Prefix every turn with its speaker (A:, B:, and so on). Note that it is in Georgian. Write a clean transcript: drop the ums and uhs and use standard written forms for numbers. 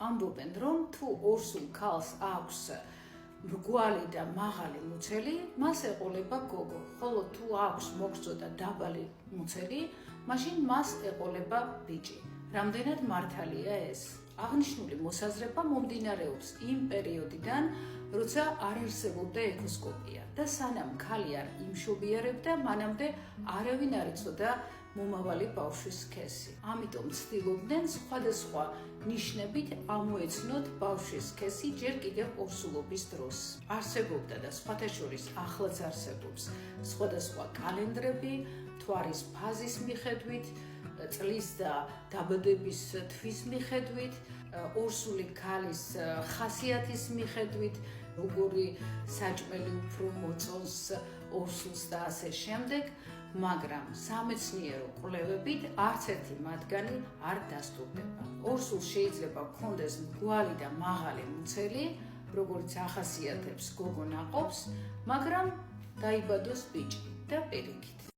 A: ამბობენ, რომ თუ ორსულ ქალს აქვს მრგვალი და მაღალი მუცელი, მას ეყოლება გოგო, ხოლო თუ აქვს მოგრძო და დაბალი მუცელი, მაშინ მას ეყოლება ბიჭი. რამდენად მართალია ეს? აღნიშნული მოსაზრება მომდინარეობს იმ პერიოდიდან, როცა არ არსებობდა ექოსკოპია და სანამ ქალი არ იმშობიარებდა, მანამდე არავინ არ იცოდა მომავალი ბავშვის სქესი. ამიტომ ცდილობდნენ სხვადასხვა ნიშნებით ამოეცნოთ ბავშვის სქესი ჯერ კიდევ ორსულობის დროს. არსებობდა და სხვათა შორის ახლაც არსებობს სხვადასხვა კალენდრები, მთვარის ფაზის მიხედვით, წლის და დაბადების თვის მიხედვით, ორსული ქალის ხასიათის მიხედვით, როგორი საჭმელი უფრო მოწონს ორსულს და ასე შემდეგ, მაგრამ სამეცნიერო კვლევებით არც ერთი მათგანი არ დასტურდება. ორსულს შეიძლება ჰქონდეს მრგვალი და მაღალი მუცელი, როგორც ახასიათებს გოგო ნაყოფს, მაგრამ დაიბადოს ბიჭი და პირიქით.